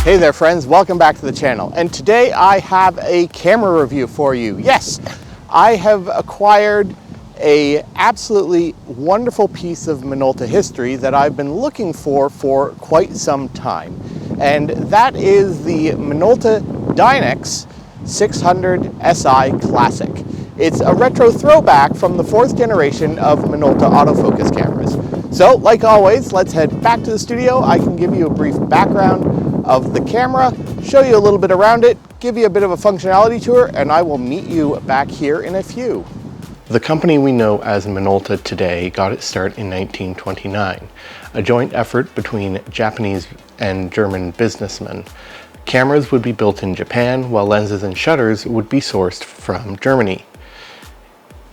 Hey there friends, welcome back to the channel. And today I have a camera review for you. Yes, I have acquired a absolutely wonderful piece of Minolta history that I've been looking for quite some time. And that is the Minolta Dynax 600si Classic. It's a retro throwback from the 4th generation of Minolta autofocus cameras. So, like always, let's head back to the studio. I can give you a brief background of the camera, show you a little bit around it, give you a bit of a functionality tour, and I will meet you back here in a few. The company we know as Minolta today got its start in 1929, a joint effort between Japanese and German businessmen. Cameras would be built in Japan, while lenses and shutters would be sourced from Germany.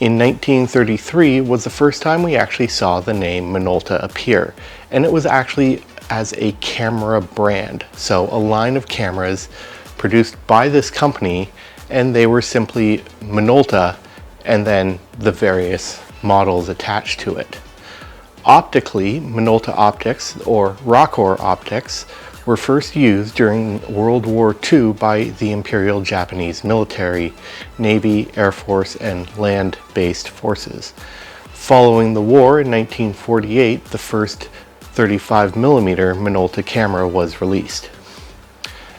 In 1933 was the first time we actually saw the name Minolta appear, and it was actually as a camera brand. So a line of cameras produced by this company, and they were simply Minolta and then the various models attached to it. Optically, Minolta optics, or Rockor optics, were first used during World War II by the Imperial Japanese military, Navy, Air Force, and land-based forces. Following the war in 1948, the first 35mm Minolta camera was released.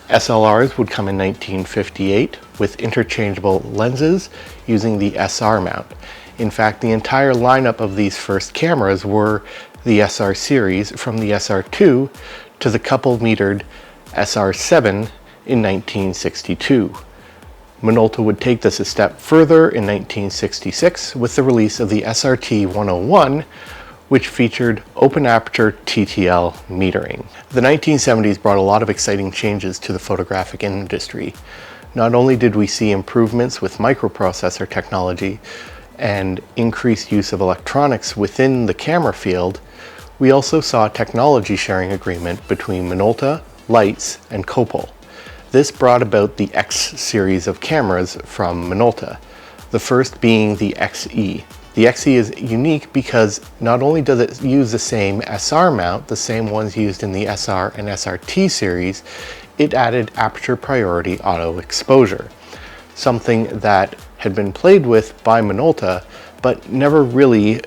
SLRs would come in 1958 with interchangeable lenses using the SR mount. In fact, the entire lineup of these first cameras were the SR series, from the SR2 to the couple-metered SR7 in 1962. Minolta would take this a step further in 1966 with the release of the SRT 101, which featured open aperture TTL metering. The 1970s brought a lot of exciting changes to the photographic industry. Not only did we see improvements with microprocessor technology and increased use of electronics within the camera field, we also saw a technology sharing agreement between Minolta, Leitz, and Copal. This brought about the X series of cameras from Minolta, the first being the XE. The XE is unique because not only does it use the same SR mount, the same ones used in the SR and SRT series, it added aperture priority auto exposure, something that had been played with by Minolta but never really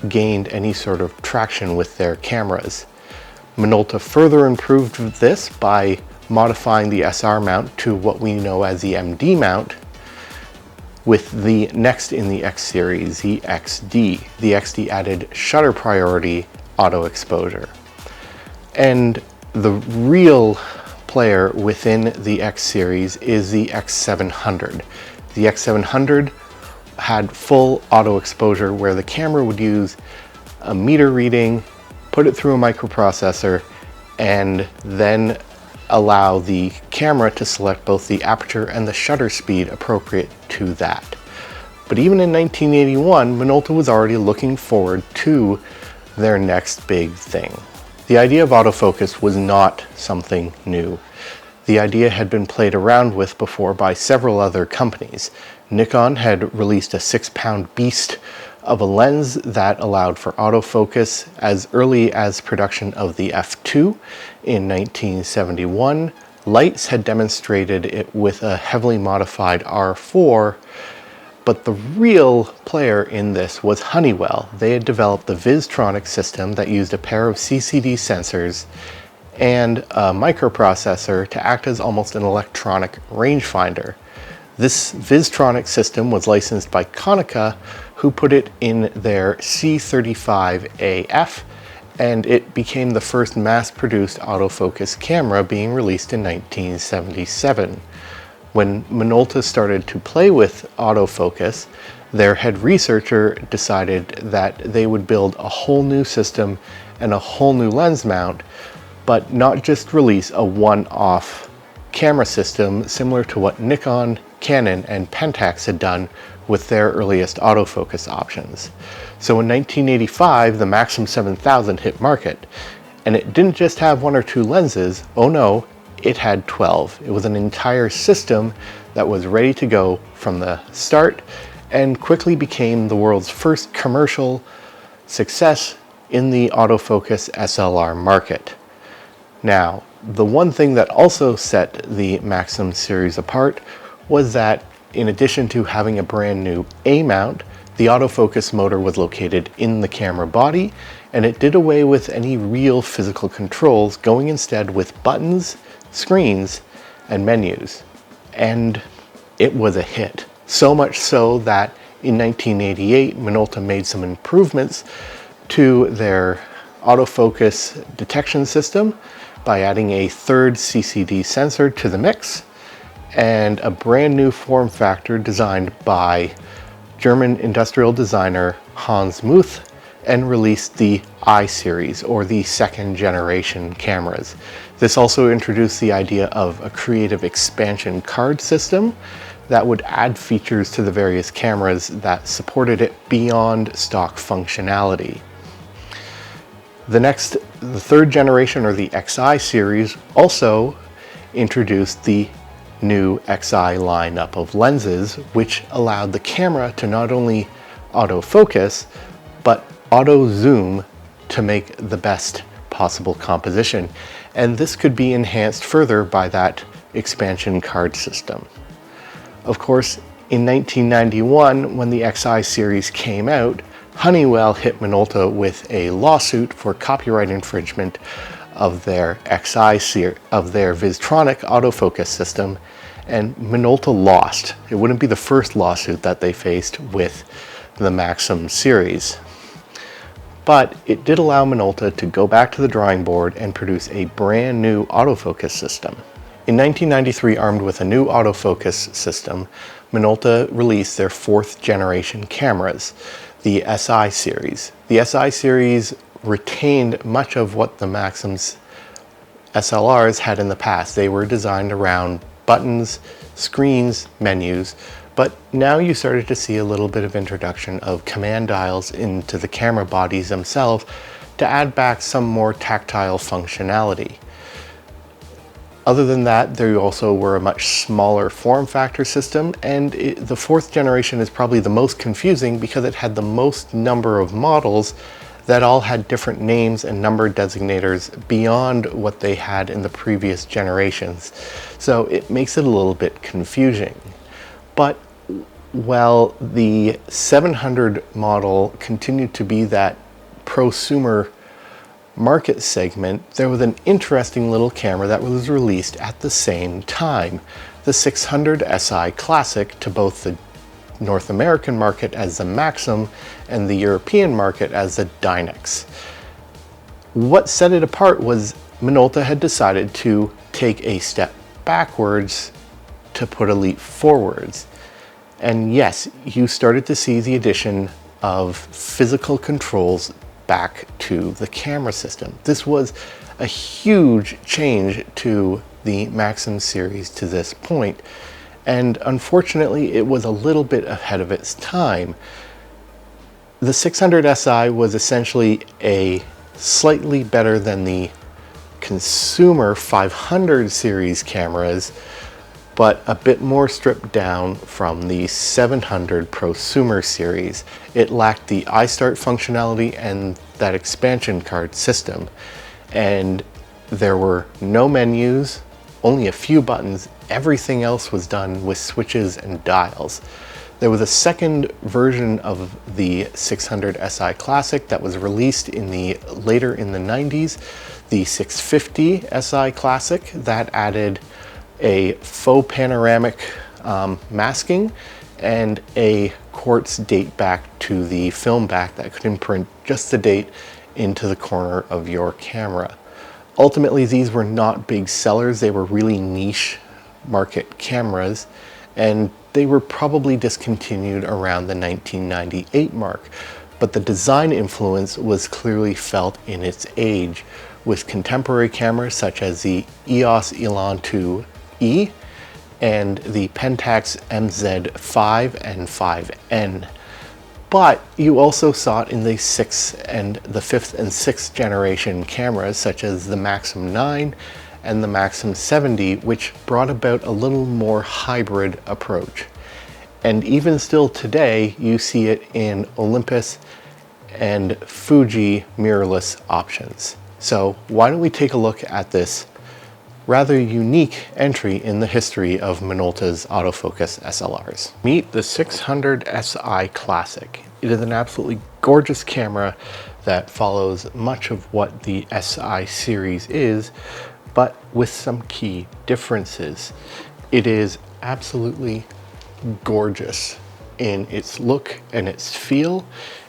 gained any sort of traction with their cameras. Minolta further improved this by modifying the SR mount to what we know as the MD mount, with the next in the X series, the XD. The XD added shutter priority auto exposure. And the real player within the X series is the X700. The X700 had full auto exposure, where the camera would use a meter reading, put it through a microprocessor, and then allow the camera to select both the aperture and the shutter speed appropriate to that. But even in 1981, Minolta was already looking forward to their next big thing. The idea of autofocus was not something new. The idea had been played around with before by several other companies. Nikon had released a 6-pound beast of a lens that allowed for autofocus as early as production of the f2 in 1971. Leitz had demonstrated it with a heavily modified R4, but the real player in this was Honeywell. They had developed the Vistronic system that used a pair of CCD sensors and a microprocessor to act as almost an electronic rangefinder. This Vistronic system was licensed by Konica, who put it in their C35AF, and it became the first mass-produced autofocus camera, being released in 1977. When Minolta started to play with autofocus, their head researcher decided that they would build a whole new system and a whole new lens mount, but not just release a one-off camera system similar to what Nikon, Canon, and Pentax had done with their earliest autofocus options. So in 1985, the Maxxum 7000 hit market, and it didn't just have 1 or 2 lenses. Oh no, it had 12. It was an entire system that was ready to go from the start, and quickly became the world's first commercial success in the autofocus SLR market. Now, the one thing that also set the Maxxum series apart was that in addition to having a brand new A mount, the autofocus motor was located in the camera body, and it did away with any real physical controls, going instead with buttons, screens, and menus. And it was a hit. So much so that in 1988, Minolta made some improvements to their autofocus detection system by adding a third CCD sensor to the mix and a brand new form factor designed by German industrial designer Hans Muth, and released the I series, or the second generation cameras. This also introduced the idea of a creative expansion card system that would add features to the various cameras that supported it beyond stock functionality. The third generation, or the XI series, also introduced the new XI lineup of lenses, which allowed the camera to not only autofocus, but auto zoom to make the best possible composition. And this could be enhanced further by that expansion card system. Of course, in 1991, when the XI series came out, Honeywell hit Minolta with a lawsuit for copyright infringement of their of their Vistronic autofocus system, and Minolta lost. It wouldn't be the first lawsuit that they faced with the Maxxum series. But it did allow Minolta to go back to the drawing board and produce a brand new autofocus system. In 1993, armed with a new autofocus system, Minolta released their fourth generation cameras, the SI series. The SI series retained much of what the Maxxum's SLRs had in the past. They were designed around buttons, screens, menus, but now you started to see a little bit of introduction of command dials into the camera bodies themselves to add back some more tactile functionality. Other than that, there also were a much smaller form factor system, and the fourth generation is probably the most confusing because it had the most number of models that all had different names and number designators beyond what they had in the previous generations. So it makes it a little bit confusing. But while the 700 model continued to be that prosumer market segment, there was an interesting little camera that was released at the same time, the 600si Classic, to both the North American market as the Maxxum and the European market as the Dynax. What set it apart was Minolta had decided to take a step backwards to put a leap forwards. And yes, you started to see the addition of physical controls back to the camera system. This was a huge change to the Maxxum series to this point, and unfortunately it was a little bit ahead of its time. The 600si was essentially a slightly better than the consumer 500 series cameras, but a bit more stripped down from the 700 prosumer series. It lacked the iStart functionality and that expansion card system, and there were no menus, only a few buttons. Everything else was done with switches and dials. There was a second version of the 600si Classic that was released later in the 90s, the 650si Classic, that added a faux panoramic masking and a quartz date back to the film back that could imprint just the date into the corner of your camera. Ultimately, these were not big sellers. They were really niche market cameras, and they were probably discontinued around the 1998 mark. But the design influence was clearly felt in its age, with contemporary cameras such as the EOS Elan 2E and the Pentax MZ5 and 5N. But you also saw it in the 5th and 6th generation cameras such as the Maxxum 9 and the Maxxum 70, which brought about a little more hybrid approach. And even still today, you see it in Olympus and Fuji mirrorless options. So why don't we take a look at this rather unique entry in the history of Minolta's autofocus SLRs. Meet the 600si Classic. It is an absolutely gorgeous camera that follows much of what the SI series is, but with some key differences. It is absolutely gorgeous in its look and its feel.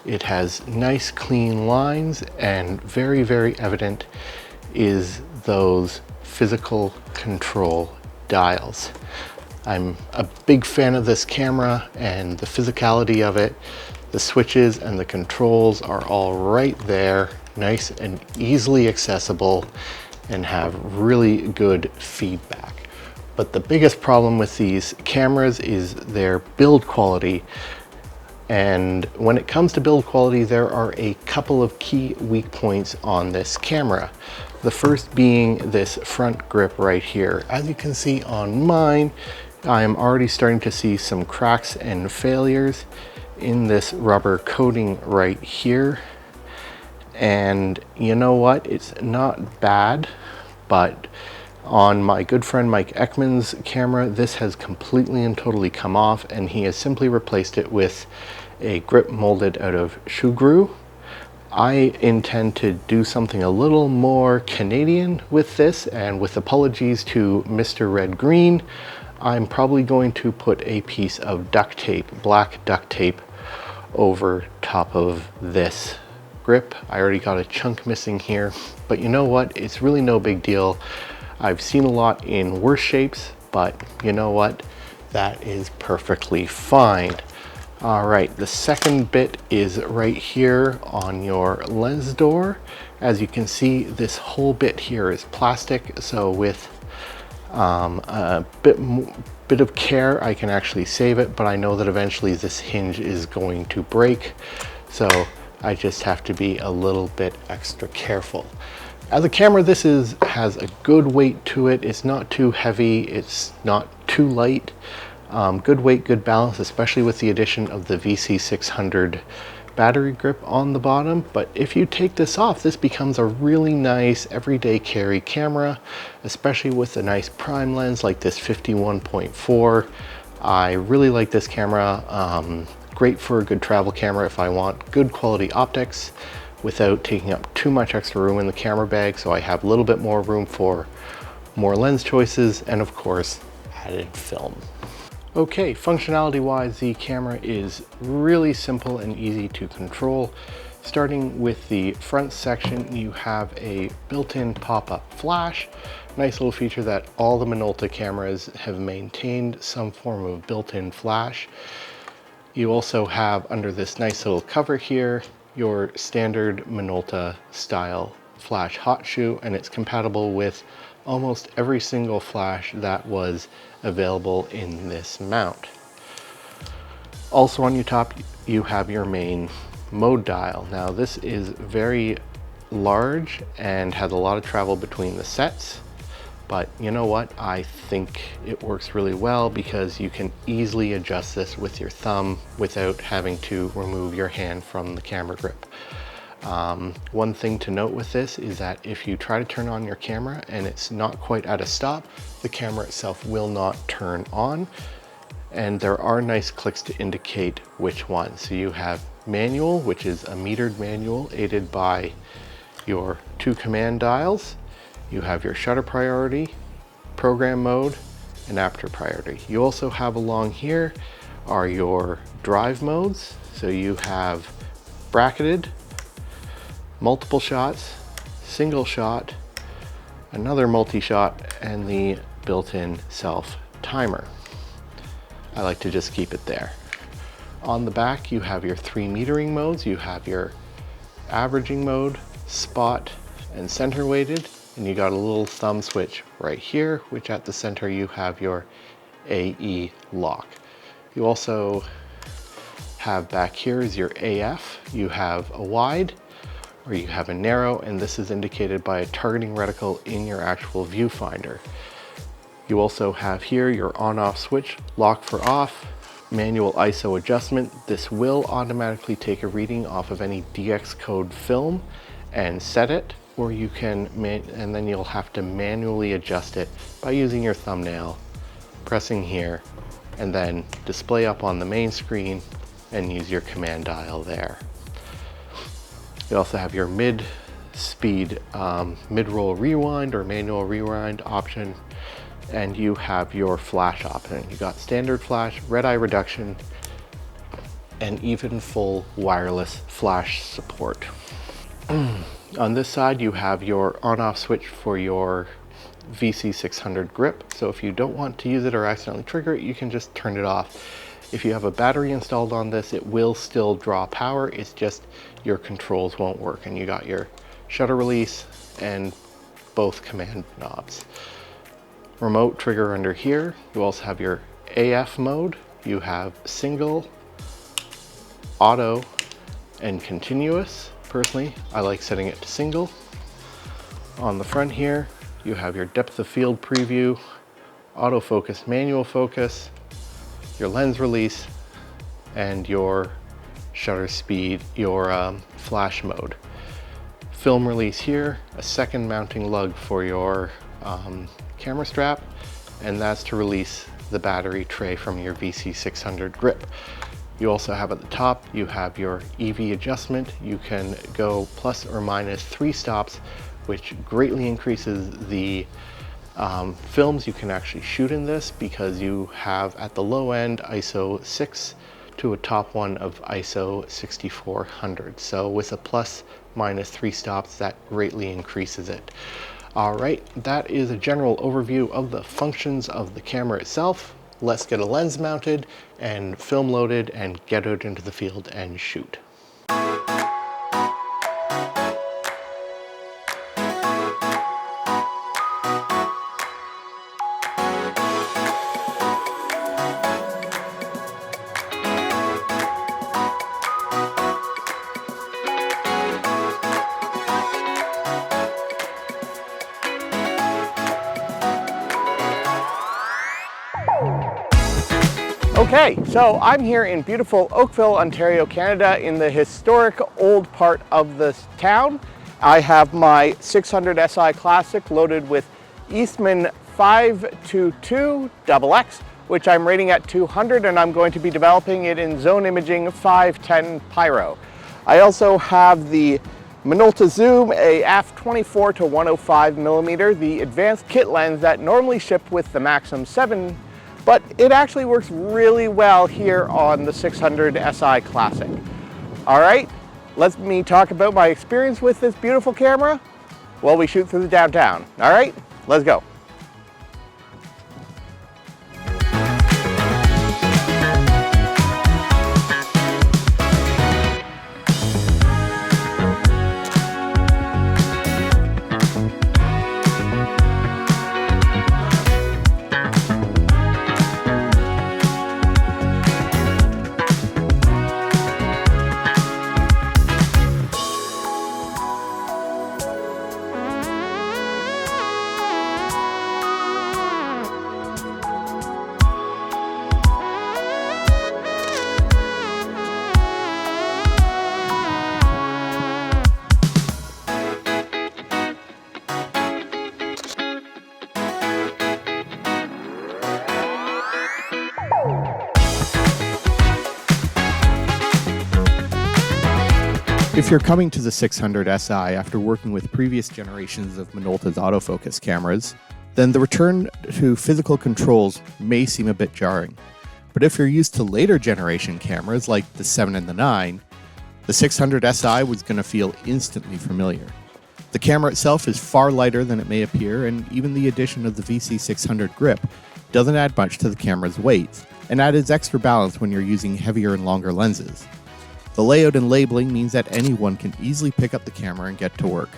It has nice clean lines, and very, very evident is those physical control dials. I'm a big fan of this camera and the physicality of it. The switches and the controls are all right there, nice and easily accessible, and have really good feedback. But the biggest problem with these cameras is their build quality. And when it comes to build quality, there are a couple of key weak points on this camera. The first being this front grip right here. As you can see on mine, I am already starting to see some cracks and failures in this rubber coating right here. And you know what? It's not bad, but on my good friend Mike Ekman's camera, this has completely and totally come off, and he has simply replaced it with a grip molded out of shoe glue. I intend to do something a little more Canadian with this, and with apologies to Mr. Red Green, I'm probably going to put a piece of duct tape, black duct tape, over top of this grip. I already got a chunk missing here, but you know what? It's really no big deal. I've seen a lot in worse shapes, but you know what? That is perfectly fine. All right, the second bit is right here on your lens door. As you can see, this whole bit here is plastic, so with a bit of care, I can actually save it, but I know that eventually this hinge is going to break, so I just have to be a little bit extra careful. As a camera, this has a good weight to it. It's not too heavy, it's not too light. Good weight, good balance, especially with the addition of the VC600 battery grip on the bottom. But if you take this off, this becomes a really nice everyday carry camera, especially with a nice prime lens like this 51.4. I really like this camera. Great for a good travel camera if I want good quality optics without taking up too much extra room in the camera bag, so I have a little bit more room for more lens choices and of course added film. Okay, functionality wise, the camera is really simple and easy to control. Starting with the front section, you have a built-in pop-up flash. Nice little feature that all the Minolta cameras have maintained, some form of built-in flash. You also have, under this nice little cover here, your standard Minolta style flash hot shoe, and it's compatible with almost every single flash that was available in this mount. Also on your top, you have your main mode dial. Now this is very large and has a lot of travel between the sets, but you know what? I think it works really well because you can easily adjust this with your thumb without having to remove your hand from the camera grip. One thing to note with this is that if you try to turn on your camera and it's not quite at a stop, the camera itself will not turn on, and there are nice clicks to indicate which one. So you have manual, which is a metered manual aided by your 2 command dials. You have your shutter priority, program mode, and aperture priority. You also have along here are your drive modes. So you have bracketed, multiple shots, single shot, another multi-shot, and the built-in self timer. I like to just keep it there. On the back, you have your 3 metering modes. You have your averaging mode, spot, and center weighted. And you got a little thumb switch right here, which at the center you have your AE lock. You also have back here is your AF. You have a wide, or you have a narrow, and this is indicated by a targeting reticle in your actual viewfinder. You also have here your on-off switch, lock for off, manual ISO adjustment. This will automatically take a reading off of any DX code film and set it. or you can, and then you'll have to manually adjust it by using your thumbnail, pressing here, and then display up on the main screen and use your command dial there. You also have your mid-speed, mid-roll rewind or manual rewind option, and you have your flash option. You got standard flash, red eye reduction, and even full wireless flash support. On this side, you have your on-off switch for your VC600 grip. So if you don't want to use it or accidentally trigger it, you can just turn it off. If you have a battery installed on this, it will still draw power. It's just your controls won't work. And you got your shutter release and both command knobs. Remote trigger under here. You also have your AF mode. You have single, auto, and continuous. Personally, I like setting it to single. On the front here, you have your depth of field preview, autofocus, manual focus, your lens release, and your shutter speed, your flash mode. Film release here, a second mounting lug for your camera strap, and that's to release the battery tray from your VC600 grip. You also have at the top, you have your EV adjustment. You can go plus or minus 3 stops, which greatly increases the films you can actually shoot in this, because you have at the low end ISO 6 to a top one of ISO 6400. So with a plus minus 3 stops, that greatly increases it. All right, that is a general overview of the functions of the camera itself. Let's get a lens mounted and film loaded and get out into the field and shoot. Okay, so I'm here in beautiful Oakville, Ontario, Canada, in the historic old part of this town. I have my 600si Classic loaded with Eastman 522XX, which I'm rating at 200, and I'm going to be developing it in zone imaging 510 Pyro. I also have the Minolta Zoom, a f/24 to 105 millimeter, the advanced kit lens that normally shipped with the Maxxum 7, but it actually works really well here on the 600si Classic. All right, let me talk about my experience with this beautiful camera while we shoot through the downtown. All right, let's go. If you're coming to the 600si after working with previous generations of Minolta's autofocus cameras, then the return to physical controls may seem a bit jarring. But if you're used to later generation cameras like the 7 and the 9, the 600si was going to feel instantly familiar. The camera itself is far lighter than it may appear, and even the addition of the VC600 grip doesn't add much to the camera's weight, and adds extra balance when you're using heavier and longer lenses. The layout and labeling means that anyone can easily pick up the camera and get to work.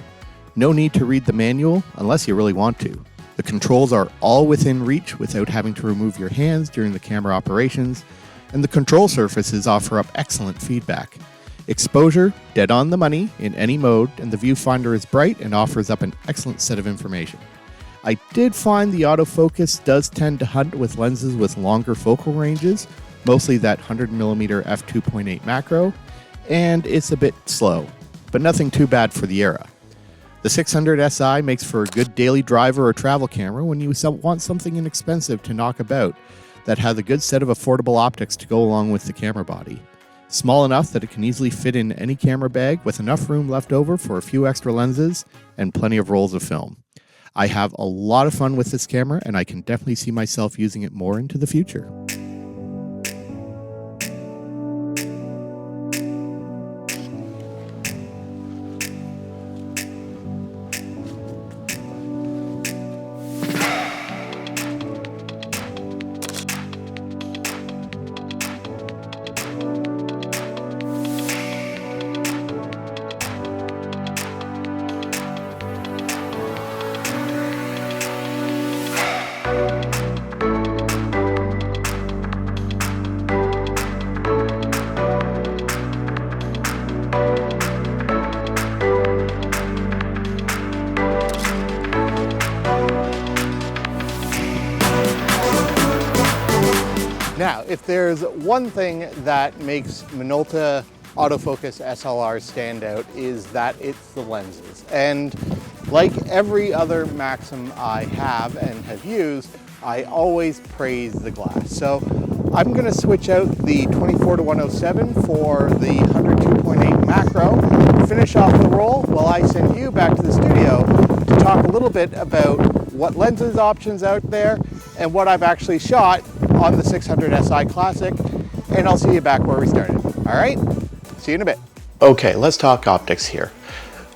No need to read the manual unless you really want to. The controls are all within reach without having to remove your hands during the camera operations, and the control surfaces offer up excellent feedback. Exposure, dead on the money in any mode, and the viewfinder is bright and offers up an excellent set of information. I did find the autofocus does tend to hunt with lenses with longer focal ranges, mostly that 100mm f2.8 macro, and it's a bit slow, but nothing too bad for the era. The 600si makes for a good daily driver or travel camera when you want something inexpensive to knock about that has a good set of affordable optics to go along with the camera body. Small enough that it can easily fit in any camera bag with enough room left over for a few extra lenses and plenty of rolls of film. I have a lot of fun with this camera and I can definitely see myself using it more into the future. Now, if there's one thing that makes Minolta autofocus SLR stand out is that it's the lenses. And like every other Maxxum I have and have used, I always praise the glass. So I'm going to switch out the 24-107 for the 102.8 macro, finish off the roll while I send you back to the studio to talk a little bit about what lenses options out there and what I've actually shot on the 600si Classic, and I'll see you back where we started. All right, see you in a bit. Okay, let's talk optics here.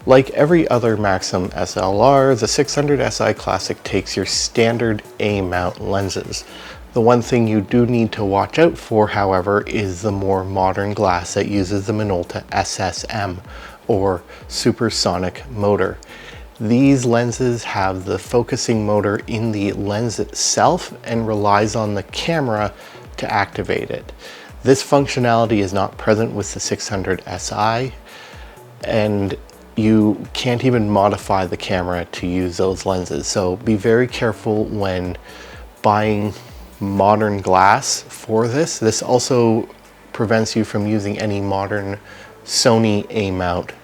Like every other Maxxum SLR, the 600si Classic takes your standard A-mount lenses. The one thing you do need to watch out for, however, is the more modern glass that uses the Minolta SSM, or supersonic motor. These lenses have the focusing motor in the lens itself and relies on the camera to activate it. This functionality is not present with the 600si, and you can't even modify the camera to use those lenses. So be very careful when buying modern glass for this. This also prevents you from using any modern Sony A-mount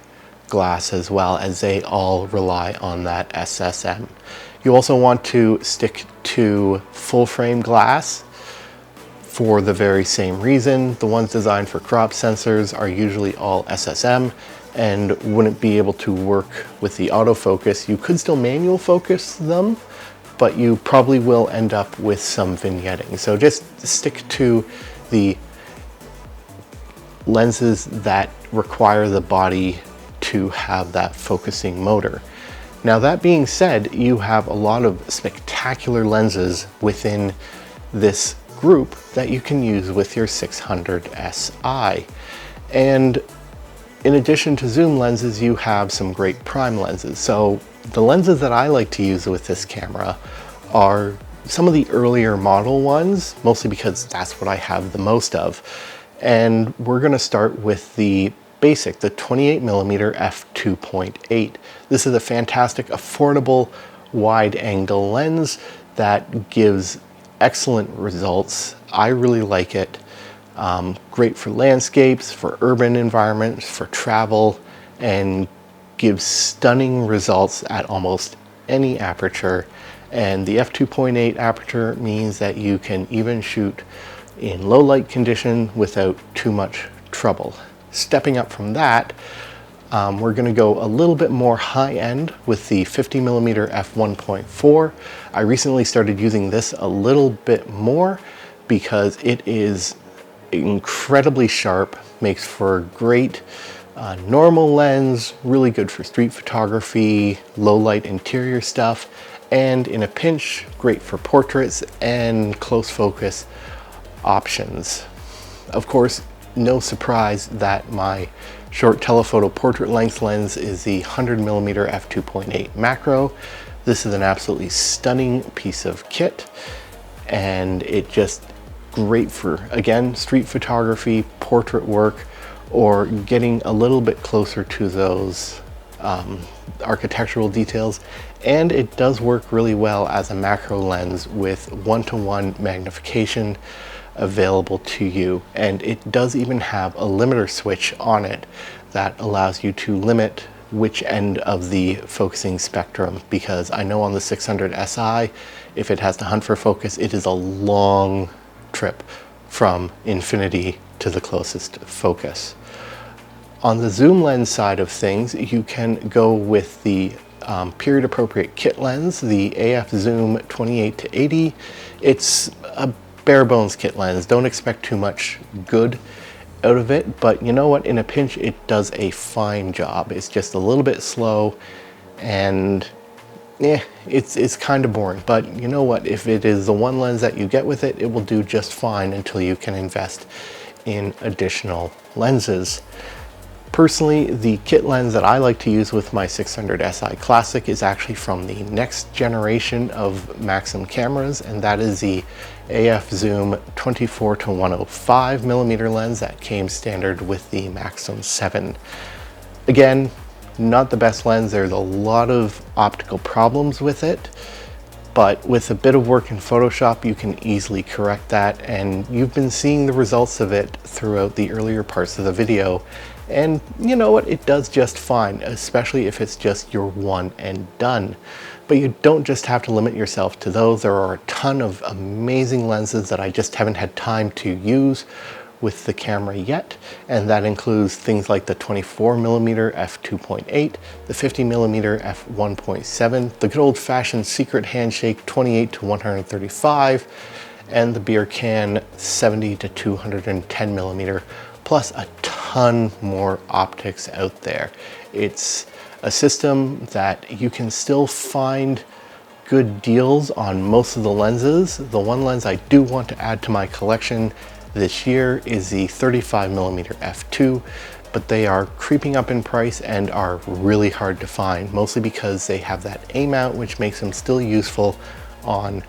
glass as well, as they all rely on that SSM. You also want to stick to full frame glass for the very same reason. The ones designed for crop sensors are usually all SSM and wouldn't be able to work with the autofocus. You could still manual focus them, but you probably will end up with some vignetting. So just stick to the lenses that require the body to have that focusing motor. Now, that being said, you have a lot of spectacular lenses within this group that you can use with your 600si. And in addition to zoom lenses, you have some great prime lenses. So the lenses that I like to use with this camera are some of the earlier model ones, mostly because that's what I have the most of. And we're gonna start with the basic, the 28mm f2.8. This is a fantastic, affordable, wide-angle lens that gives excellent results. I really like it. Great for landscapes, for urban environments, for travel, and gives stunning results at almost any aperture. And the f2.8 aperture means that you can even shoot in low light condition without too much trouble. Stepping up from that, we're going to go a little bit more high-end with the 50mm f1.4. I recently started using this a little bit more because it is incredibly sharp, makes for a great normal lens, really good for street photography, low-light interior stuff, and in a pinch, great for portraits and close focus options. Of course, no surprise that my short telephoto portrait length lens is the 100mm f2.8 macro. This is an absolutely stunning piece of kit, and it just great for, again, street photography, portrait work, or getting a little bit closer to those architectural details. And it does work really well as a macro lens with 1:1 magnification available to you, and it does even have a limiter switch on it that allows you to limit which end of the focusing spectrum, because I know on the 600si, if it has to hunt for focus, it is a long trip from infinity to the closest focus. On the zoom lens side of things, you can go with the period appropriate kit lens, the AF Zoom 28-80. It's a bare bones kit lens. Don't expect too much good out of it, but you know what, in a pinch it does a fine job. It's just a little bit slow and it's kind of boring, but you know what, if it is the one lens that you get with it, it will do just fine until you can invest in additional lenses. Personally, the kit lens that I like to use with my 600si Classic is actually from the next generation of Maxxum cameras, and that is the AF Zoom 24-105mm lens that came standard with the Maxxum 7. Again, not the best lens. There's a lot of optical problems with it, but with a bit of work in Photoshop, you can easily correct that, and you've been seeing the results of it throughout the earlier parts of the video. And you know what, it does just fine, especially if it's just your one and done. But you don't just have to limit yourself to those. There are a ton of amazing lenses that I just haven't had time to use with the camera yet, and that includes things like the 24mm f2.8, the 50mm f1.7, the good old-fashioned secret handshake 28-135, and the beer can 70-210mm, plus a ton more optics out there. It's a system that you can still find good deals on most of the lenses. The one lens I do want to add to my collection this year is the 35mm f2, but they are creeping up in price and are really hard to find, mostly because they have that A mount, which makes them still useful on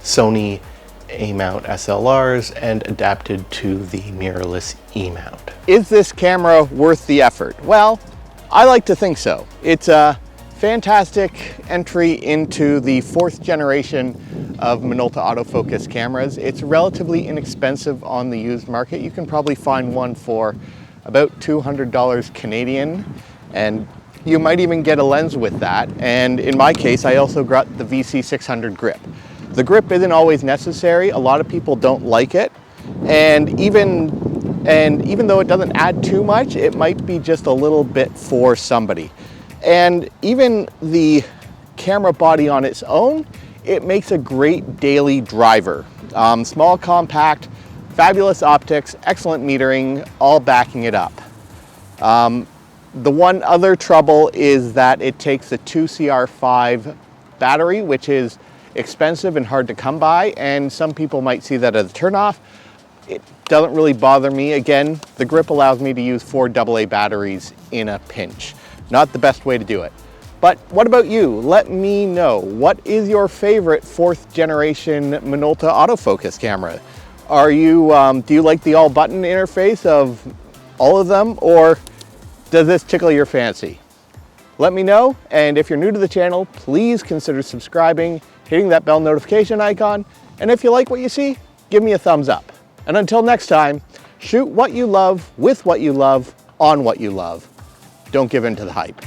Sony A-mount SLRs and adapted to the mirrorless E-mount. Is this camera worth the effort? Well, I like to think so. It's a fantastic entry into the 4th generation of Minolta autofocus cameras. It's relatively inexpensive on the used market. You can probably find one for about $200 Canadian, and you might even get a lens with that. And in my case, I also got the VC600 grip. The grip isn't always necessary. A lot of people don't like it. And even though it doesn't add too much, it might be just a little bit for somebody. And even the camera body on its own, it makes a great daily driver. Small, compact, fabulous optics, excellent metering, all backing it up. The one other trouble is that it takes a 2CR5 battery, which is expensive and hard to come by, and some people might see that as a turnoff. It doesn't really bother me. Again, the grip allows me to use 4 AA batteries in a pinch. Not the best way to do it. But what about you? Let me know. What is your favorite 4th generation Minolta autofocus camera? Do you like the all button interface of all of them, or does this tickle your fancy? Let me know, and if you're new to the channel, please consider subscribing, hitting that bell notification icon, and if you like what you see, give me a thumbs up. And until next time, shoot what you love, with what you love, on what you love. Don't give in to the hype.